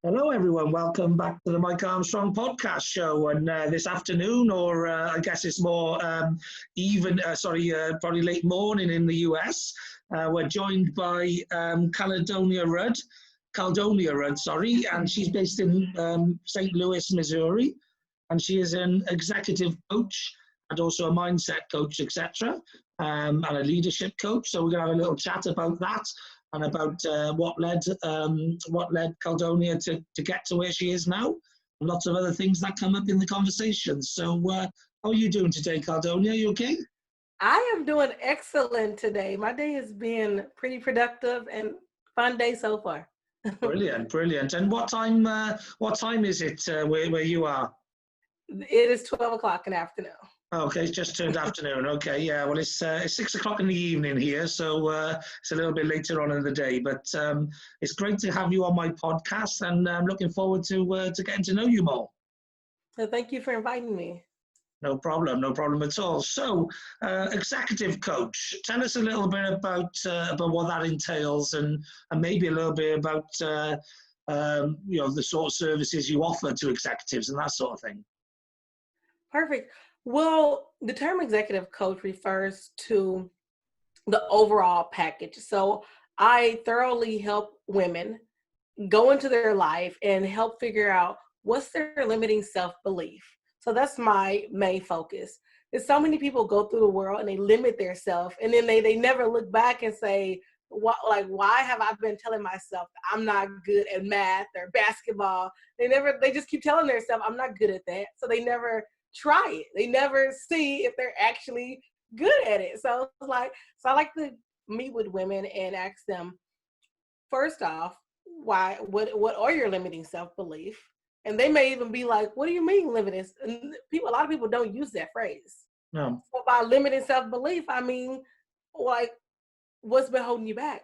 Hello, everyone. Welcome back to the Mike Armstrong podcast show. And this afternoon, or I guess it's more probably late morning in the US, we're joined by Caldonia Rudd, sorry, and she's based in St. Louis, Missouri, and she is an executive coach and also a mindset coach, etc., and a leadership coach. So we're going to have a little chat about that and about what led Caldonia to get to where she is now, and lots of other things that come up in the conversation. So, how are you doing today, Caldonia? You okay? I am doing excellent today. My day has been pretty productive and fun day so far. Brilliant, brilliant. And what time? What time is it where you are? It is 12 o'clock in the afternoon. Okay, it's just turned afternoon. Okay, yeah. Well, it's 6 o'clock in the evening here, so it's a little bit later on in the day. But it's great to have you on my podcast, and I'm looking forward to getting to know you more. So thank you for inviting me. No problem, no problem at all. So, executive coach, tell us a little bit about what that entails, and maybe a little bit about the sort of services you offer to executives and that sort of thing. Perfect. Well, the term executive coach refers to the overall package. So I thoroughly help women go into their life and help figure out what's their limiting self-belief. So that's my main focus. There's so many people go through the world and they limit their self, and then they never look back and say, why have I been telling myself I'm not good at math or basketball? They just keep telling themselves I'm not good at that. So they never try it. They never see if they're actually good at it. So I like to meet with women and ask them, first off, what are your limiting self-belief? And they may even be like, what do you mean limiting? And a lot of people don't use that phrase. No. So by limiting self-belief, I mean, like, what's been holding you back?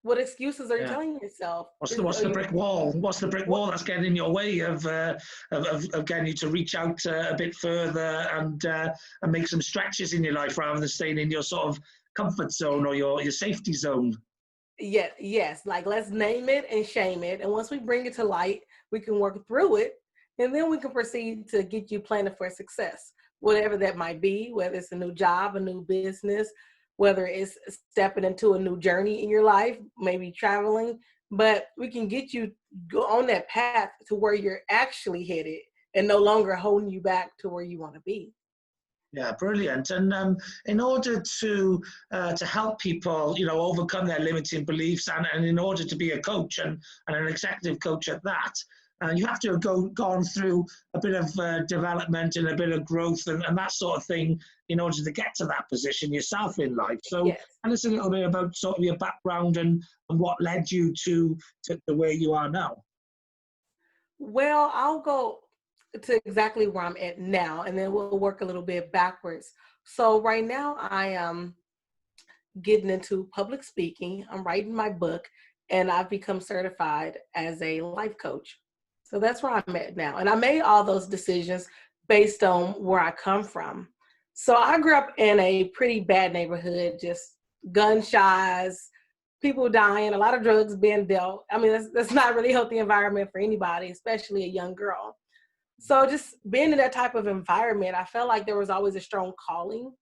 What excuses are you Yeah. telling yourself? What's the brick wall? What's the brick wall that's getting in your way of getting you to reach out a bit further and make some stretches in your life rather than staying in your sort of comfort zone or your safety zone? Yes. Like, let's name it and shame it. And once we bring it to light, we can work through it. And then we can proceed to get you planning for success, whatever that might be, whether it's a new job, a new business, whether it's stepping into a new journey in your life, maybe traveling. But we can get you go on that path to where you're actually headed and no longer holding you back to where you want to be. Yeah, brilliant. And in order to help people, overcome their limiting beliefs, and in order to be a coach and an executive coach at that, you have to have gone through a bit of development and a bit of growth and that sort of thing in order to get to that position yourself in life. So Yes. tell us a little bit about sort of your background and what led you to where you are now. Well, I'll go to exactly where I'm at now, and then we'll work a little bit backwards. So right now I am getting into public speaking. I'm writing my book, and I've become certified as a life coach. So that's where I'm at now. And I made all those decisions based on where I come from. So I grew up in a pretty bad neighborhood, just gunshots, people dying, a lot of drugs being dealt. I mean, that's not really a healthy environment for anybody, especially a young girl. So just being in that type of environment, I felt like there was always a strong calling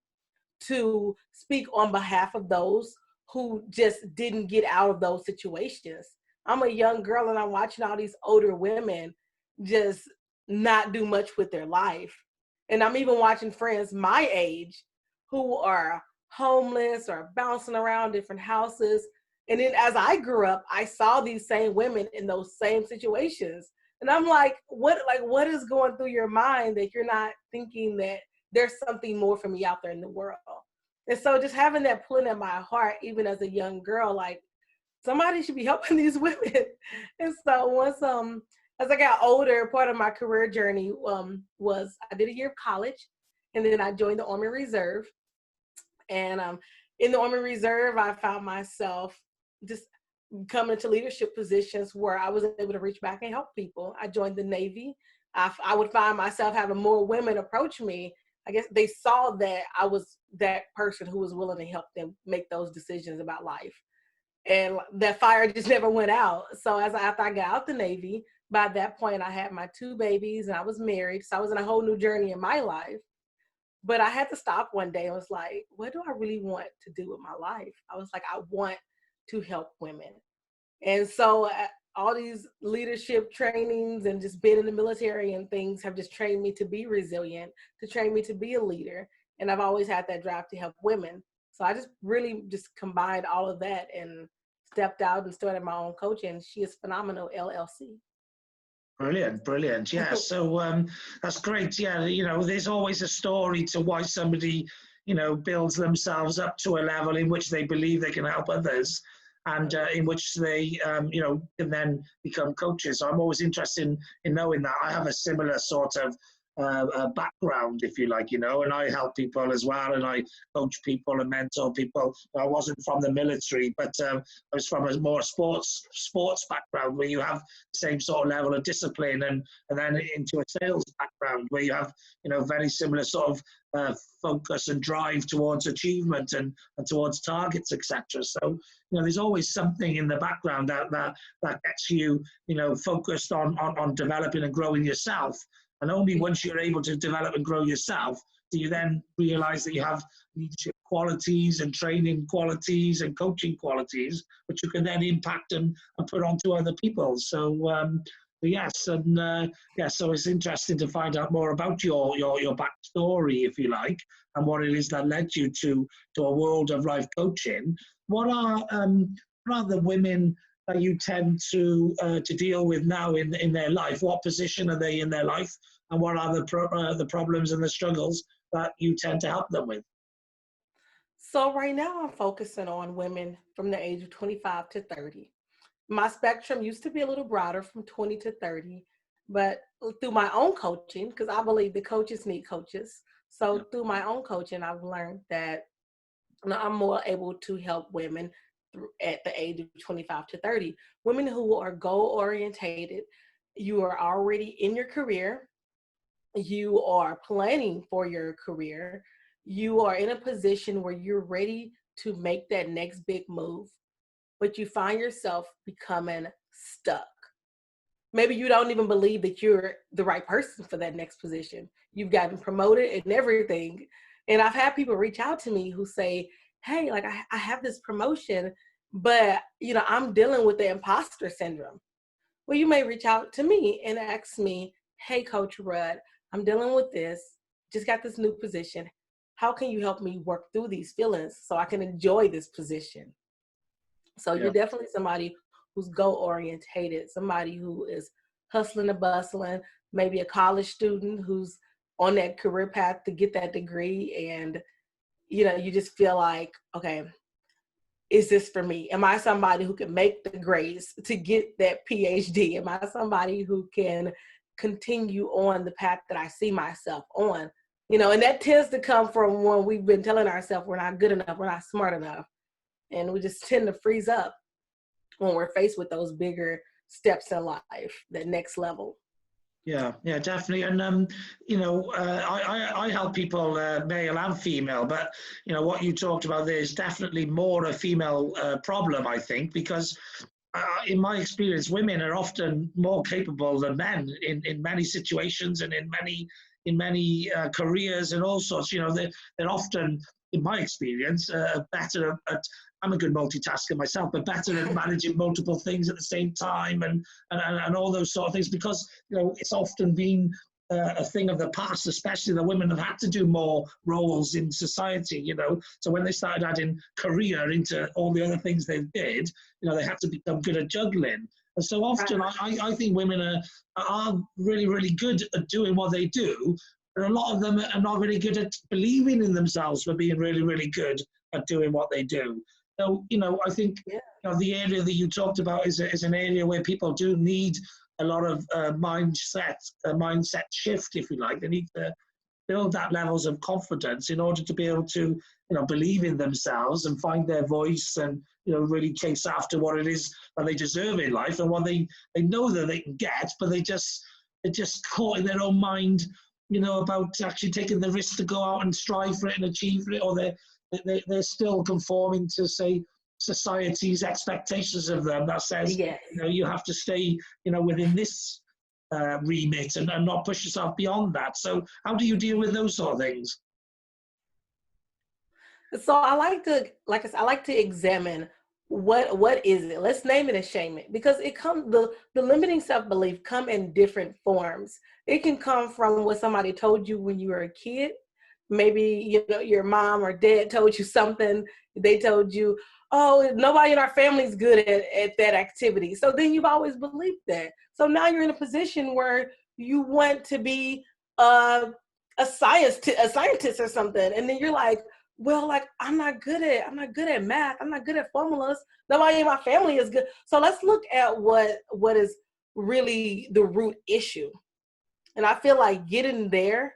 to speak on behalf of those who just didn't get out of those situations. I'm a young girl and I'm watching all these older women just not do much with their life. And I'm even watching friends my age who are homeless or bouncing around different houses. And then as I grew up, I saw these same women in those same situations. And I'm what is going through your mind that you're not thinking that there's something more for me out there in the world? And so just having that pulling at my heart, even as a young girl, like somebody should be helping these women. And so once as I got older, part of my career journey was I did a year of college, and then I joined the Army Reserve. And in the Army Reserve, I found myself just coming to leadership positions where I was able to reach back and help people. I joined the Navy. I would find myself having more women approach me. I guess they saw that I was that person who was willing to help them make those decisions about life. and that fire just never went out. So after I got out the Navy, by that point I had my 2 babies and I was married. So I was in a whole new journey in my life. But I had to stop one day and was like, what do I really want to do with my life? I was like, I want to help women. And so all these leadership trainings and just being in the military and things have just trained me to be resilient, to train me to be a leader. And I've always had that drive to help women. So I just really just combined all of that and stepped out and started my own coaching. She is Phenomenal LLC. Brilliant, brilliant. Yeah, so that's great. Yeah, there's always a story to why somebody, builds themselves up to a level in which they believe they can help others, and in which they, can then become coaches. So I'm always interested in knowing that. I have a similar sort of background, if you like, and I help people as well, and I coach people and mentor people. I wasn't from the military, but I was from a more sports background where you have the same sort of level of discipline, and then into a sales background where you have, very similar sort of focus and drive towards achievement and towards targets, etc. So, there's always something in the background that gets you, focused on developing and growing yourself. And only once you're able to develop and grow yourself do you then realize that you have leadership qualities and training qualities and coaching qualities, which you can then impact and put onto other people. So yes, and so it's interesting to find out more about your backstory, if you like, and what it is that led you to a world of life coaching. What are the women that you tend to deal with now in their life? What position are they in their life, and what are the problems and the struggles that you tend to help them with? So right now I'm focusing on women from the age of 25 to 30. My spectrum used to be a little broader, from 20 to 30, but through my own coaching, because I believe the coaches need coaches. So through my own coaching, I've learned that I'm more able to help women at the age of 25 to 30. Women who are goal orientated, you are already in your career, you are planning for your career, you are in a position where you're ready to make that next big move, but you find yourself becoming stuck. Maybe you don't even believe that you're the right person for that next position. You've gotten promoted and everything. And I've had people reach out to me who say, hey, like I have this promotion, but I'm dealing with the imposter syndrome. Well, you may reach out to me and ask me, hey, Coach Rudd, I'm dealing with this, just got this new position. How can you help me work through these feelings so I can enjoy this position? So you're definitely somebody who's goal orientated, somebody who is hustling and bustling, maybe a college student who's on that career path to get that degree. And, you just feel like, okay, is this for me? Am I somebody who can make the grades to get that PhD? Am I somebody who can continue on the path that I see myself on? And that tends to come from when we've been telling ourselves we're not good enough, we're not smart enough. And we just tend to freeze up when we're faced with those bigger steps in life, that next level. Yeah, definitely. And, I help people, male and female, but, what you talked about there is definitely more a female problem, I think, because in my experience, women are often more capable than men in many situations and in many careers and all sorts. They're often, in my experience, better at, I'm a good multitasker myself, but better at managing multiple things at the same time and all those sort of things, because it's often been a thing of the past, especially the women have had to do more roles in society, so when they started adding career into all the other things they did, they had to become good at juggling. And so often I think women are really, really good at doing what they do, but a lot of them are not really good at believing in themselves for being really, really good at doing what they do. So, I think the area that you talked about is an area where people do need a lot of mindset shift, if you like. They need to build that levels of confidence in order to be able to, believe in themselves and find their voice and, really chase after what it is that they deserve in life and what they know that they can get, but they're just caught in their own mind, about actually taking the risk to go out and strive for it and achieve for it, or they're still conforming to, say, society's expectations of them that says, Yes. you have to stay, within this remit and not push yourself beyond that. So how do you deal with those sort of things? So I like to, like I said, I like to examine what is it. Let's name it and shame it, because it comes the limiting self-belief come in different forms. It can come from what somebody told you when you were a kid. Maybe your mom or dad told you something. They told you, oh, nobody in our family is good at that activity. So then you've always believed that. So now you're in a position where you want to be a scientist or something, and then you're like, well, like I'm not good at math. I'm not good at formulas. Nobody in my family is good. So let's look at what is really the root issue. And I feel like getting there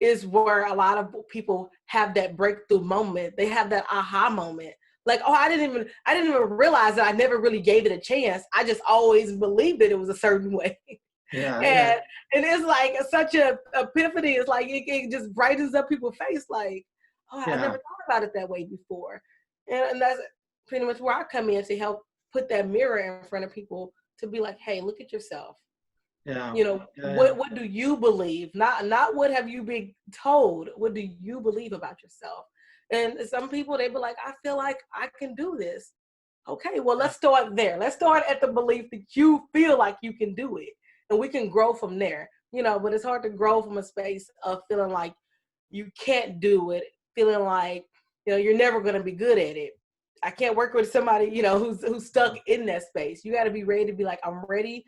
is where a lot of people have that breakthrough moment. They have that aha moment. Like, oh, I didn't even realize that I never really gave it a chance. I just always believed that it was a certain way. Yeah, and it's like such a epiphany. It's like it just brightens up people's face. Like, oh, I never thought about it that way before. And that's pretty much where I come in to help put that mirror in front of people to be like, hey, look at yourself. What do you believe? Not what have you been told. What do you believe about yourself? And some people, they be like, I feel like I can do this. Okay, well, let's start there. Let's start at the belief that you feel like you can do it, and we can grow from there. But it's hard to grow from a space of feeling like you can't do it, feeling like you're never going to be good at it. I can't work with somebody who's stuck in that space. You got to be ready to be like, I'm ready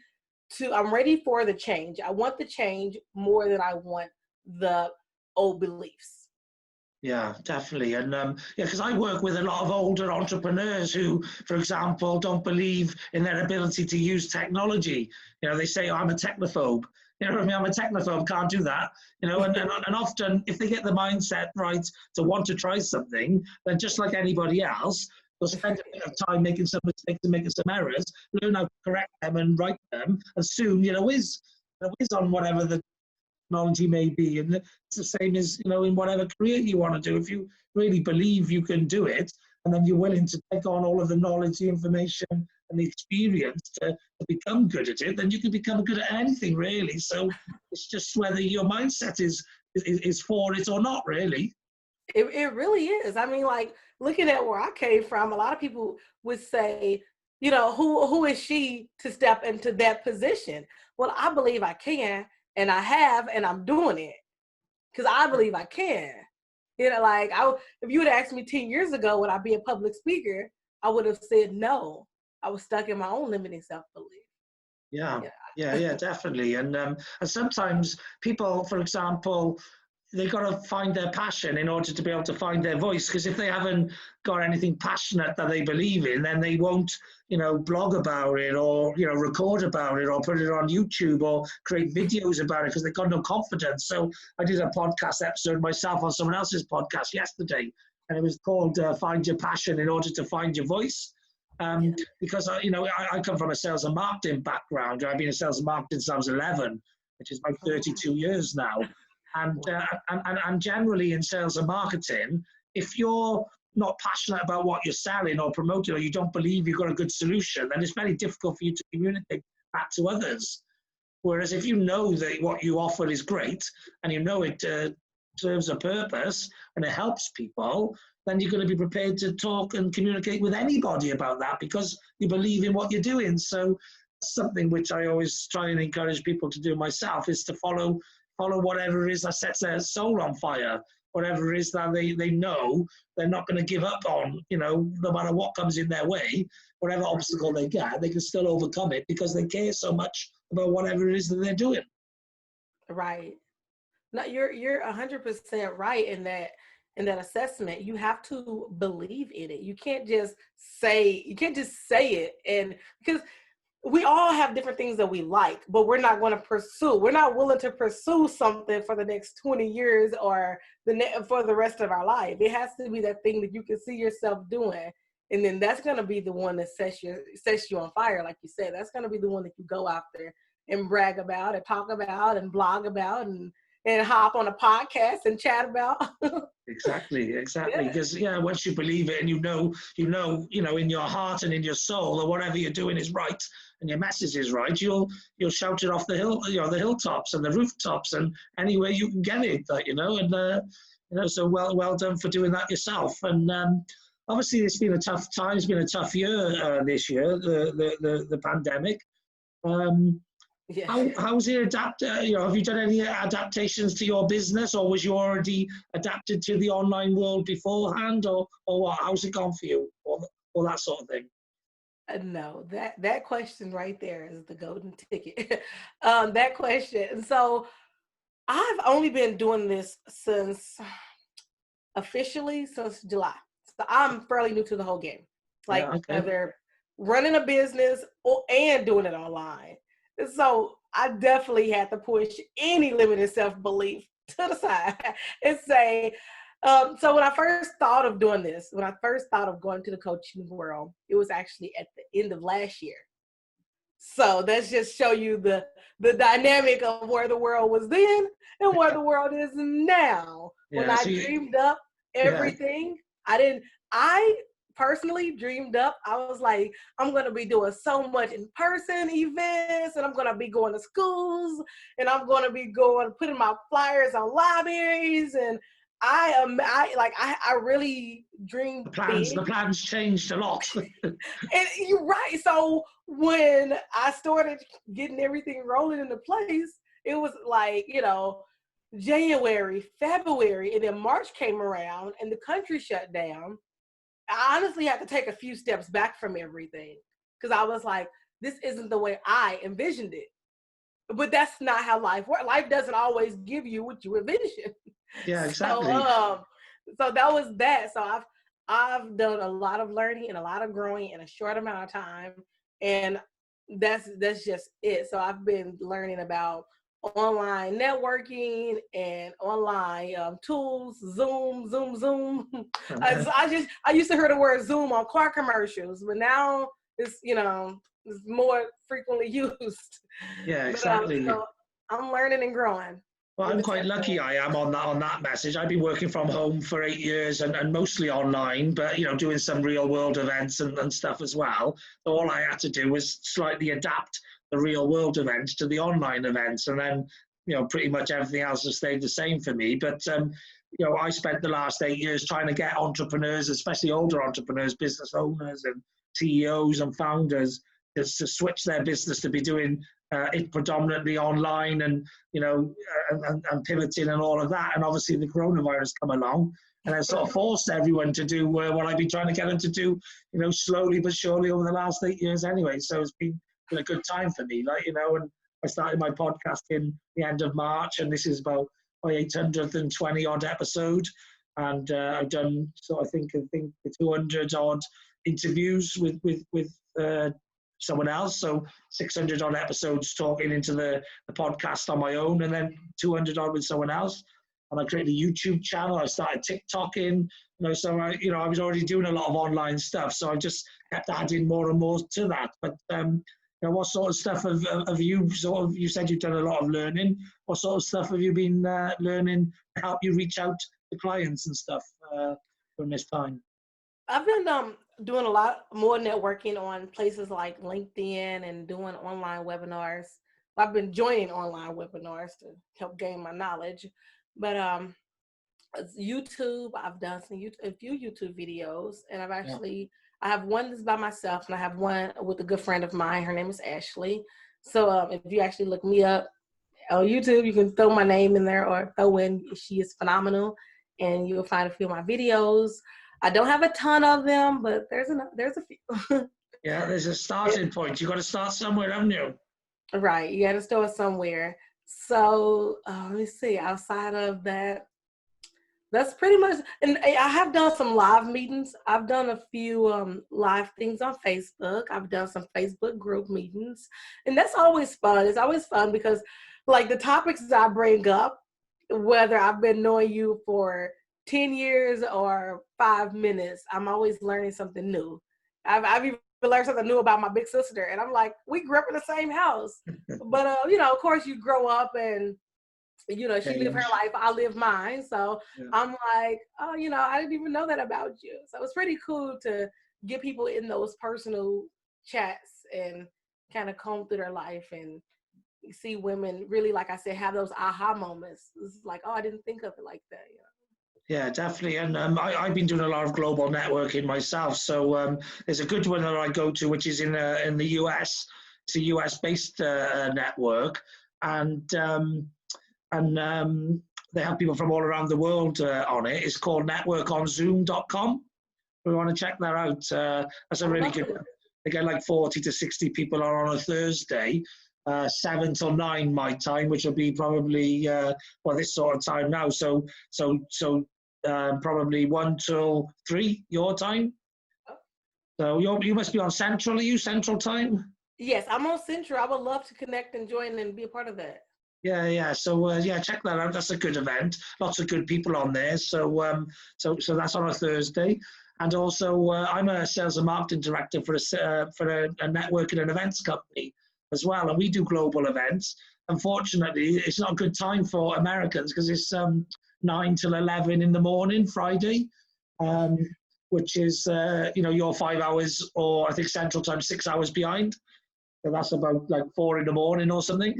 for the change. I want the change more than I want the old beliefs. Yeah, definitely. And because I work with a lot of older entrepreneurs who, for example, don't believe in their ability to use technology. They say, oh, I'm a technophobe. I'm a technophobe, can't do that. And often if they get the mindset right to want to try something, then just like anybody else, they'll spend a bit of time making some mistakes and making some errors, learn how to correct them and write them, and soon, whiz on whatever the technology may be. And it's the same as, in whatever career you want to do. If you really believe you can do it, and then you're willing to take on all of the knowledge, the information, and the experience to become good at it, then you can become good at anything, really. So it's just whether your mindset is for it or not, really. It really is. I mean, like, looking at where I came from, a lot of people would say, who is she to step into that position? Well, I believe I can, and I have, and I'm doing it because I believe I can. Like, if you would have asked me 10 years ago, would I be a public speaker? I would have said no. I was stuck in my own limiting self-belief. Yeah, definitely. And sometimes people, for example, they've got to find their passion in order to be able to find their voice. Because if they haven't got anything passionate that they believe in, then they won't, blog about it or, record about it or put it on YouTube or create videos about it because they've got no confidence. So I did a podcast episode myself on someone else's podcast yesterday, and it was called Find Your Passion in Order to Find Your Voice. Because, I come from a sales and marketing background. I've been in sales and marketing since I was 11, which is about 32 years now. And generally in sales and marketing, if you're not passionate about what you're selling or promoting, or you don't believe you've got a good solution, then it's very difficult for you to communicate that to others. Whereas if you know that what you offer is great and it serves a purpose and it helps people, then you're going to be prepared to talk and communicate with anybody about that because you believe in what you're doing. So something which I always try and encourage people to do myself is to follow whatever it is that sets their soul on fire, whatever it is that they know they're not going to give up on, no matter what comes in their way, whatever obstacle they get, they can still overcome it because they care so much about whatever it is that they're doing. Right. No, you're 100% right in that assessment. You have to believe in it. You can't just say it, and because we all have different things that we like, but we're not willing to pursue something for the next 20 years or for the rest of our life. It has to be that thing that you can see yourself doing. And then that's going to be the one that sets you on fire. Like you said, that's going to be the one that you go after and brag about and talk about and blog about and and hop on a podcast and chat about. Exactly. Yeah. Because once you believe it and in your heart and in your soul that whatever you're doing is right and your message is right, you'll shout it off the hill, the hilltops and the rooftops and anywhere you can get it. So well done for doing that yourself. And obviously, it's been a tough time. It's been a tough year this year, the pandemic. Yeah. How's it adapt? Have you done any adaptations to your business, or was you already adapted to the online world beforehand, or what? How's it gone for you, or that sort of thing? No, that question right there is the golden ticket. That question. So I've only been doing this officially since July. So I'm fairly new to the whole game. Like either running a business and doing it online. So I definitely had to push any limited self-belief to the side and say, so when I first thought of doing this, when I first thought of going to the coaching world, it was actually at the end of last year. So that's just show you the dynamic of where the world was then and where the world is now. When I dreamed up everything, I personally dreamed up, I was like, I'm going to be doing so much in-person events, and I'm going to be going to schools, and I'm going to be putting my flyers on libraries, and I really dreamed big. The plans changed a lot. And you're right. So when I started getting everything rolling into place, it was like, January, February, and then March came around and the country shut down. I honestly had to take a few steps back from everything because I was like, this isn't the way I envisioned it. But that's not how life works. Life doesn't always give you what you envision. Yeah, exactly. So that was that. So I've done a lot of learning and a lot of growing in a short amount of time, and that's just it. So I've been learning about online networking and online tools, Zoom. I used to hear the word Zoom on car commercials, but now it's more frequently used. Yeah, exactly. So I'm learning and growing. Well, I'm quite lucky I am on that message. I've been working from home for 8 years and mostly online, but doing some real world events and stuff as well. So all I had to do was slightly adapt the real world events to the online events, and then pretty much everything else has stayed the same for me. But I spent the last 8 years trying to get entrepreneurs, especially older entrepreneurs, business owners and CEOs and founders, to switch their business to be doing it predominantly online and and pivoting and all of that. And obviously the coronavirus come along and it sort of forced everyone to do what I've been trying to get them to do, slowly but surely over the last 8 years anyway. So it's been a good time for me, and I started my podcast in the end of March, and this is about my 820 odd episode, and I've done I think 200 odd interviews with someone else, so 600 odd episodes talking into the podcast on my own, and then 200 odd with someone else. And I created a YouTube channel. I started TikToking, so I was already doing a lot of online stuff, so I just kept adding more and more to that. But what sort of stuff have you you said you've done a lot of learning. What sort of stuff have you been learning to help you reach out to clients and stuff during this time? I've been doing a lot more networking on places like LinkedIn and doing online webinars. I've been joining online webinars to help gain my knowledge. But YouTube, I've done a few YouTube videos, and I have one that's by myself, and I have one with a good friend of mine. Her name is Ashley. So if you actually look me up on YouTube, you can throw my name in there or throw in She Is Phenomenal, and you'll find a few of my videos. I don't have a ton of them, but there's a few. Yeah, there's a starting point. You got to start somewhere, haven't you? Right, you got to start somewhere. So let me see. Outside of that, that's pretty much. And I have done some live meetings. I've done a few live things on Facebook. I've done some Facebook group meetings, and that's always fun. It's always fun because, like, the topics that I bring up, whether I've been knowing you for 10 years or 5 minutes, I'm always learning something new. I've even learned something new about my big sister, and I'm like, we grew up in the same house. But of course you grow up and You know, she Yeah, lived yeah. her life, I live mine. So Yeah. I'm like, oh, you know, I didn't even know that about you. So it's pretty cool to get people in those personal chats and kind of comb through their life and see women really, like I said, have those aha moments. It's like, oh, I didn't think of it like that. You know? Yeah, definitely. And I've been doing a lot of global networking myself. So there's a good one that I go to, which is in the US. It's a US based network, and they have people from all around the world on it. It's called networkonzoom.com. We want to check that out. That's a I really love good it. one. They get like 40 to 60 people on a Thursday, 7 till 9 my time, which will be probably well this sort of time now. So probably 1 till 3 your time. So you must be on Central. Are you Central time? Yes, I'm on Central. I would love to connect and join and be a part of that. Yeah, yeah. So yeah, check that out. That's a good event. Lots of good people on there. So that's on a Thursday, and also I'm a sales and marketing director for a networking and events company as well, and we do global events. Unfortunately, it's not a good time for Americans because it's 9 till 11 in the morning Friday, um, which is you're 5 hours, or I think Central Time 6 hours behind. So that's about like 4 in the morning or something.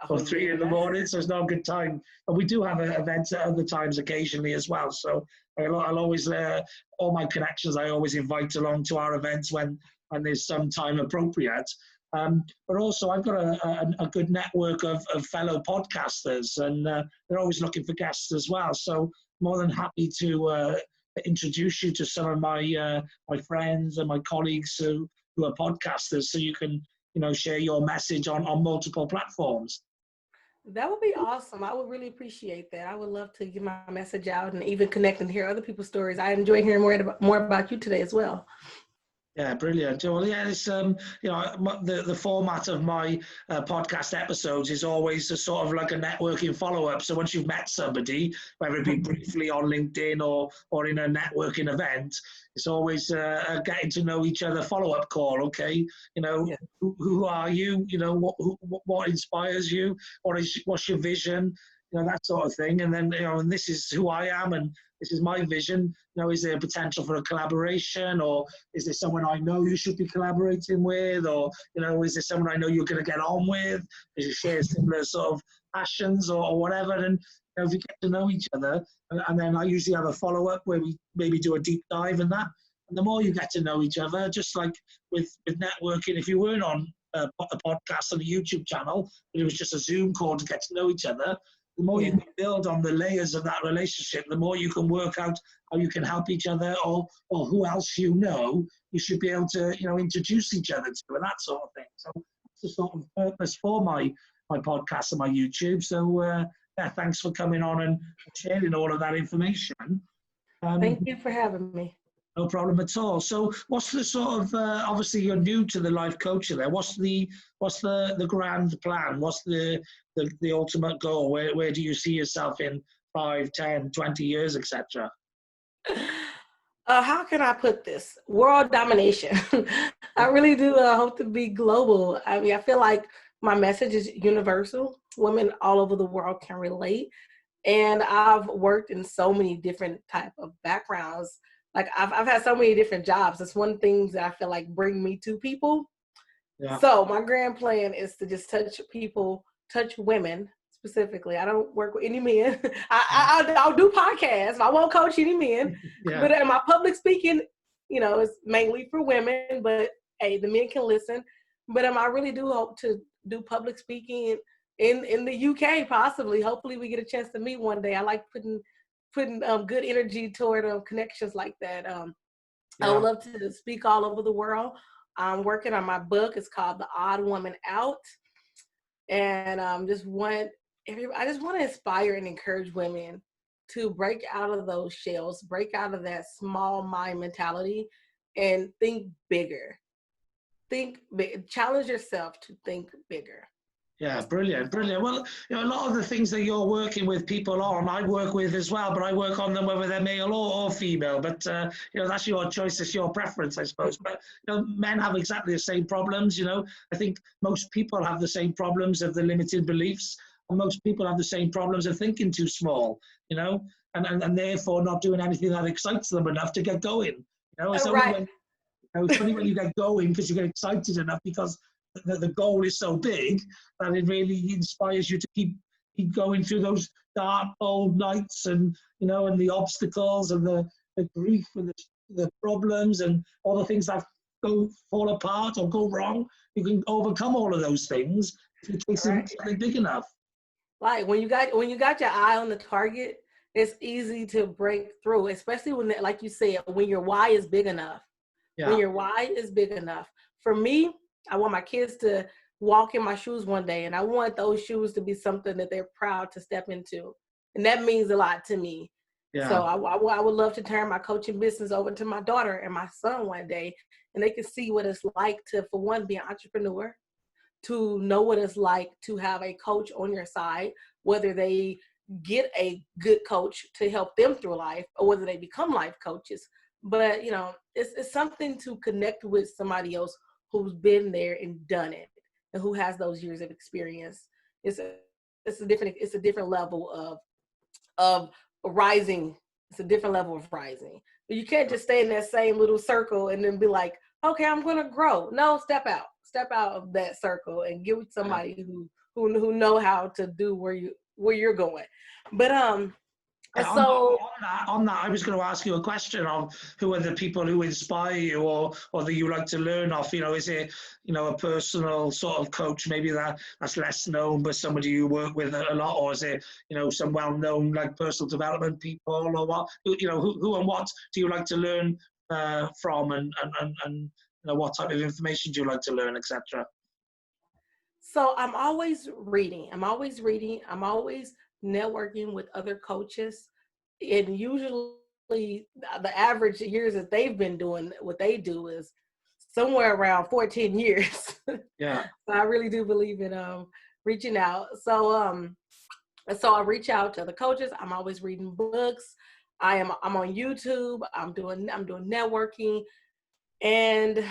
Oh Or 3 yeah, in the morning, so it's not a good time. But we do have events at other times occasionally as well. So I'll always, all my connections, I always invite along to our events when there's some time appropriate. But also, I've got a good network of fellow podcasters, and they're always looking for guests as well. So more than happy to introduce you to some of my friends and my colleagues who are podcasters, so you can share your message on multiple platforms. that would be awesome. I would really appreciate that. I would love to get my message out and even connect and hear other people's stories. I enjoy hearing more about you today as well. Yeah, brilliant. Well, yeah, it's the format of my podcast episodes is always a sort of like a networking follow-up. So once you've met somebody, whether it be briefly on LinkedIn or in a networking event, it's always a getting to know each other follow-up call. Okay, Yeah. who are you? What inspires you? What's your vision? That sort of thing. And then and this is who I am, and this is my vision. Is there a potential for a collaboration, or is there someone I know you should be collaborating with, or is there someone I know you're going to get on with? Because you share similar sort of passions or whatever, and if you get to know each other, and then I usually have a follow up where we maybe do a deep dive in that. And the more you get to know each other, just like with networking, if you weren't on a podcast on a YouTube channel, but it was just a Zoom call to get to know each other, the more you can build on the layers of that relationship, the more you can work out how you can help each other, or who else you should be able to introduce each other to, and that sort of thing. So that's the sort of purpose for my podcast and my YouTube. So yeah, thanks for coming on and sharing all of that information. Thank you for having me. No problem at all. So what's the sort of, obviously you're new to the life coaching there. What's the grand plan? What's the ultimate goal? Where do you see yourself in 5, 10, 20 years, etc.? How can I put this? World domination. I really do hope to be global. I mean, I feel like my message is universal. Women all over the world can relate. And I've worked in so many different type of backgrounds. Like I've had so many different jobs. It's one thing that I feel like bring me to people. Yeah. So my grand plan is to just touch people, touch women specifically. I don't work with any men. I'll do podcasts. I won't coach any men. Yeah. But in my public speaking, it's mainly for women. But hey, the men can listen. But I really do hope to do public speaking in the UK, possibly. Hopefully, we get a chance to meet one day. I like putting good energy toward connections like that. I would love to speak all over the world. I'm working on my book. It's called The Odd Woman Out, and I just want to inspire and encourage women to break out of those shells, break out of that small mind mentality, and think bigger. Challenge yourself to think bigger. Yeah, brilliant. Well, a lot of the things that you're working with people on, I work with as well, but I work on them whether they're male or female. But that's your choice, it's your preference, I suppose. But men have exactly the same problems. I think most people have the same problems of the limited beliefs. most people have the same problems of thinking too small, you know, and therefore not doing anything that excites them enough to get going. You know, it's only Right. when it's only when you get going because you get excited enough because the goal is so big that it really inspires you to keep going through those dark, old nights and, you know, and the obstacles and the grief and the problems and all the things that fall apart or go wrong. You can overcome all of those things if you take Right. something big enough. Like when you got your eye on the target, it's easy to break through, especially when, like you said, when your why is big enough. Yeah. When your why is big enough. For me, I want my kids to walk in my shoes one day, and I want those shoes to be something that they're proud to step into. And that means a lot to me. Yeah. So I would love to turn my coaching business over to my daughter and my son one day, and they can see what it's like to, for one, be an entrepreneur, to know what it's like to have a coach on your side, whether they get a good coach to help them through life or whether they become life coaches. But, you know, it's something to connect with somebody else who's been there and done it and who has those years of experience. It's a different level of rising. It's a different level of rising. But you can't just stay in that same little circle and then be like, okay, I'm going to grow. No, step out of that circle and get with somebody who know how to do where you're going. But so on that, I was going to ask you a question on who are the people who inspire you or that you like to learn off. You know, is it, you know, a personal sort of coach, maybe that's less known, but somebody you work with a lot, or is it, you know, some well-known like personal development people, or what? You know, who and what do you like to learn from, and you know, what type of information do you like to learn, etc. So I'm always reading. I'm always networking with other coaches. And usually the average years that they've been doing what they do is somewhere around 14 years. Yeah. So I really do believe in reaching out. So I reach out to the coaches. I'm always reading books. I'm on YouTube. I'm doing networking. And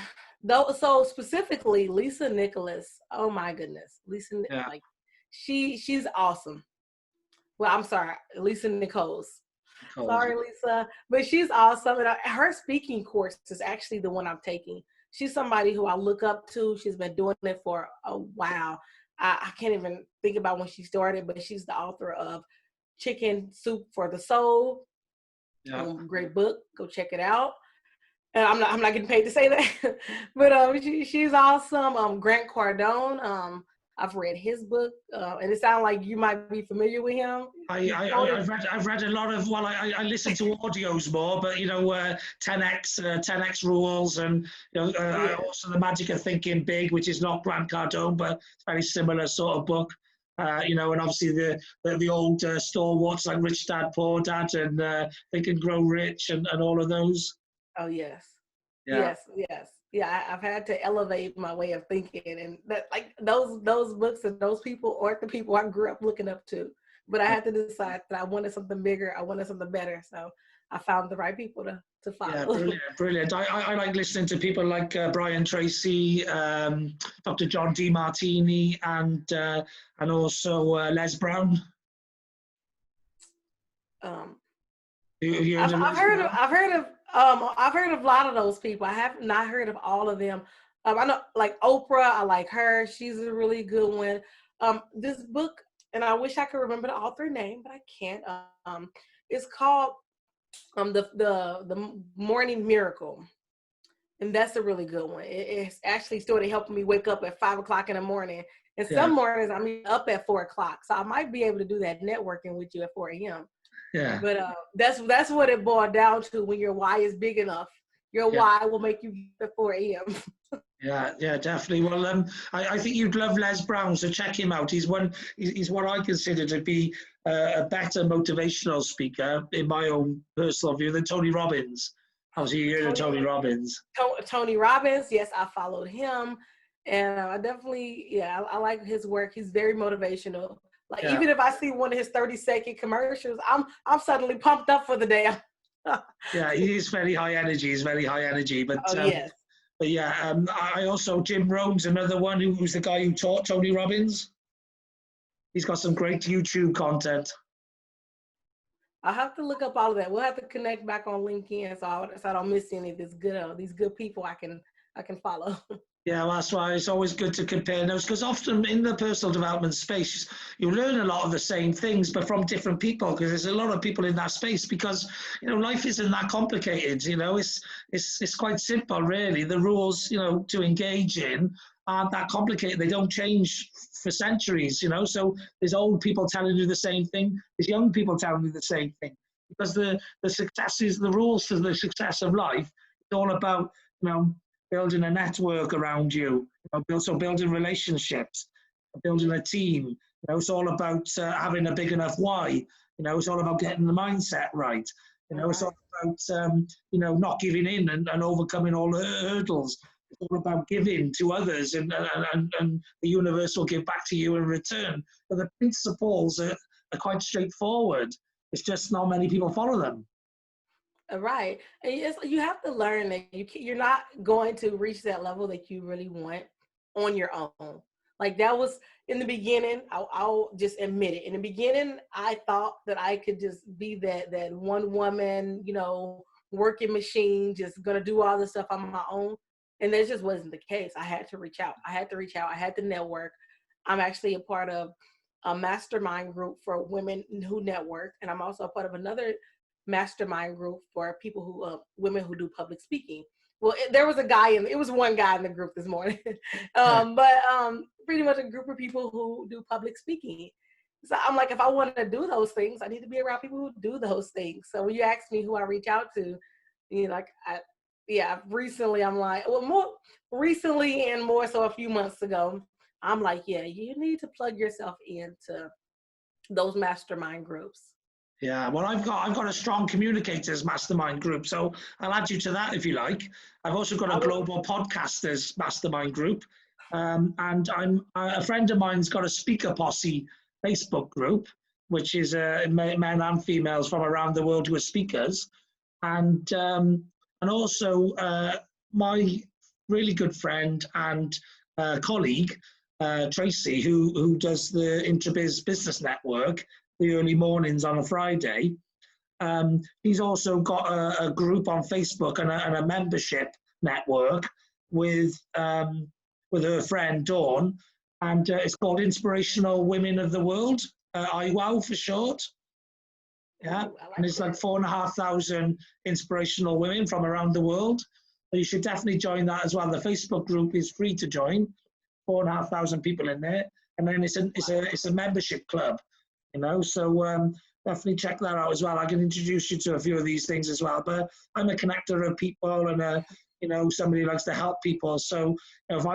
so specifically Lisa Nicholas, oh my goodness, Lisa, Yeah. like she's awesome. Well, I'm sorry, Lisa Nichols. Sorry, Lisa, but she's awesome. And her speaking course is actually the one I'm taking. She's somebody who I look up to. She's been doing it for a while. I can't even think about when she started, but she's the author of Chicken Soup for the Soul. Yeah. Great book. Go check it out. I'm not getting paid to say that, but she's awesome. Grant Cardone. I've read his book, and it sounds like you might be familiar with him. I've read a lot of, well, I listen to audios more, but, you know, 10x rules, and, you know, also The Magic of Thinking Big, which is not Grant Cardone, but it's a very similar sort of book. You know, and obviously the old stalwarts like Rich Dad, Poor Dad, and Think and Grow Rich, and all of those. Oh yes, Yeah. yes. Yeah, I've had to elevate my way of thinking, and that, like, those books and those people aren't the people I grew up looking up to. But I had to decide that I wanted something bigger. I wanted something better. So I found the right people to follow. Yeah, brilliant. I like listening to people like Brian Tracy, Dr. John DeMartini, and also Les Brown. I've heard of a lot of those people. I have not heard of all of them. I know, like Oprah, I like her. She's a really good one. This book, and I wish I could remember the author name, but I can't. It's called the Morning Miracle, and that's a really good one. It's actually started helping me wake up at 5 o'clock in the morning. And some mornings I'm up at 4 o'clock, so I might be able to do that networking with you at 4 a.m. Yeah. But that's what it boiled down to. When your why is big enough, your why will make you get at 4 a.m. Yeah, definitely. Well, I think you'd love Les Brown, so check him out. He's what I consider to be a better motivational speaker, in my own personal view, than Tony Robbins. Obviously, you heard of Tony Robbins. Tony Robbins, yes, I followed him, and I definitely, I like his work. He's very motivational. Like, even if I see one of his 30-second commercials, I'm suddenly pumped up for the day. Yeah, he's very high energy. He's very high energy. But yes. But yeah, I also, Jim Rohn's another one who's the guy who taught Tony Robbins. He's got some great YouTube content. I'll have to look up all of that. We'll have to connect back on LinkedIn so I don't miss any of these good people I can follow. Yeah, well, that's why it's always good to compare notes, because often in the personal development space, you learn a lot of the same things, but from different people, because there's a lot of people in that space, because, life isn't that complicated, it's quite simple, really. The rules, to engage in aren't that complicated. They don't change for centuries, so there's old people telling you the same thing, there's young people telling you the same thing, because the rules to the success of life, it's all about, building a network around you, so building relationships, building a team. It's all about having a big enough why. It's all about getting the mindset right. It's all about not giving in and overcoming all the hurdles. It's all about giving to others, and the universe will give back to you in return. But the principles are quite straightforward. It's just not many people follow them. Right. And you have to learn that you're not going to reach that level that you really want on your own. Like that was in the beginning, I'll just admit it. In the beginning, I thought that I could just be that one woman, working machine, just going to do all this stuff on my own. And that just wasn't the case. I had to reach out. I had to network. I'm actually a part of a mastermind group for women who network. And I'm also a part of another mastermind group for people women who do public speaking. Well, there was it was one guy in the group this morning, but pretty much a group of people who do public speaking. So I'm like, if I want to do those things, I need to be around people who do those things. So when you ask me who I reach out to, recently I'm like, more recently and more so a few months ago, I'm like, yeah, you need to plug yourself into those mastermind groups. Yeah, well, I've got a strong communicators mastermind group, so I'll add you to that if you like. I've also got a global podcasters mastermind group, and a friend of mine's got a speaker posse Facebook group, which is men and females from around the world who are speakers, and also my really good friend and colleague Tracy, who does the Intrabiz Business Network, the early mornings on a Friday. He's also got a group on Facebook and a membership network with her friend Dawn, and it's called Inspirational Women of the World, IWOW for short. Yeah, and it's like 4,500 inspirational women from around the world. So you should definitely join that as well. The Facebook group is free to join, 4,500 people in there, and then it's a membership club. So definitely check that out as well. I can introduce you to a few of these things as well. But I'm a connector of people, and somebody who likes to help people. So if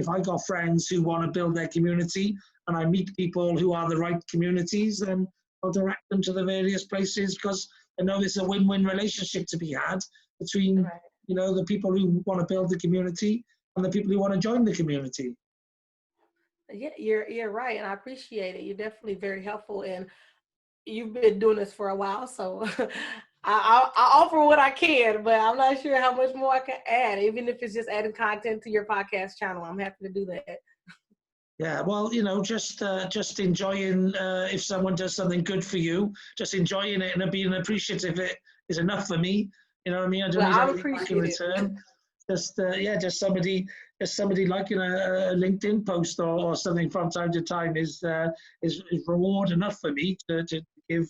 I got friends who want to build their community, and I meet people who are the right communities, then I'll direct them to the various places, because I know there's a win-win relationship to be had between the people who want to build the community and the people who want to join the community. Yeah, you're right, and I appreciate it. You're definitely very helpful, and you've been doing this for a while, so I offer what I can, but I'm not sure how much more I can add. Even if it's just adding content to your podcast channel, I'm happy to do that. Yeah, well, just enjoying, if someone does something good for you, just enjoying it and being appreciative of it is enough for me. You know what I mean? I don't need anything back in return. Just somebody liking a LinkedIn post or something from time to time is reward enough for me to give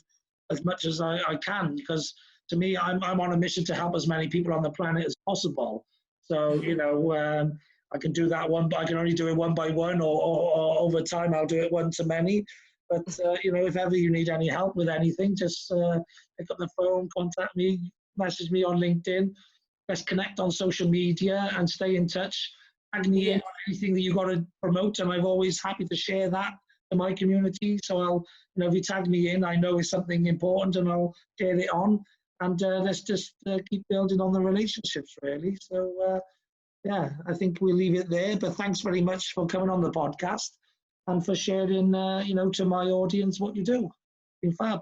as much as I can, because to me, I'm on a mission to help as many people on the planet as possible. So I can do that one, but I can only do it one by one, or over time I'll do it one to many. But if ever you need any help with anything, just pick up the phone, contact me, message me on LinkedIn. Let's connect on social media and stay in touch. Tag me in on anything that you got to promote, and I'm always happy to share that to my community. So I'll, if you tag me in, I know it's something important, and I'll share it on. And let's just keep building on the relationships, really. So I think we'll leave it there. But thanks very much for coming on the podcast and for sharing, to my audience what you do. It's been fab.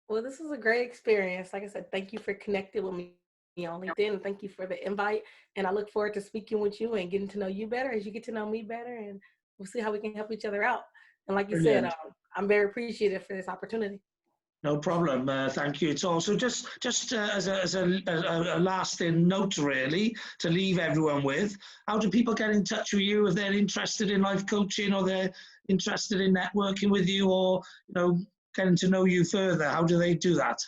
Well, this was a great experience. Like I said, thank you for connecting with me on LinkedIn. Thank you for the invite, and I look forward to speaking with you and getting to know you better as you get to know me better, and we'll see how we can help each other out. And like you said, Brilliant. I'm very appreciative for this opportunity. No problem. Thank you at all. So just as a lasting note, really, to leave everyone with, how do people get in touch with you if they're interested in life coaching or they're interested in networking with you or, getting to know you further? How do they do that?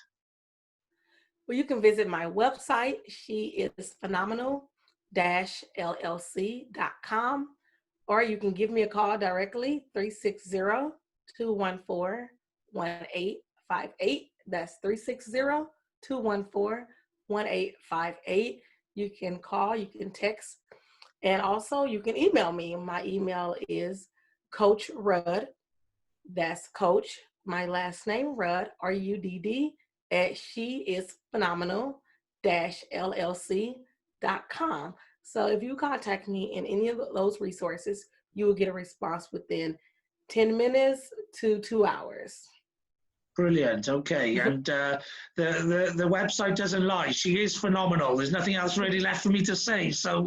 Well, you can visit my website. She is phenomenal-llc.com, or you can give me a call directly, 360-214-1858. That's 360-214-1858. You can call, you can text, and also you can email me. My email is Coach Rudd. That's Coach, my last name, Rudd, RUDD, at sheisphenomenal-llc.com. So if you contact me in any of those resources, you will get a response within 10 minutes to 2 hours. Brilliant. Okay. And the website doesn't lie. She is phenomenal. There's nothing else really left for me to say. So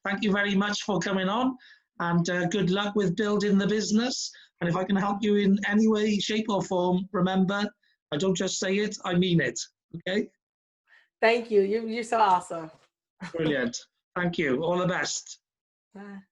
thank you very much for coming on, and good luck with building the business. And if I can help you in any way, shape or form, remember, I don't just say it, I mean it. Okay? Thank you. You're so awesome. Brilliant. Thank you. All the best. Bye.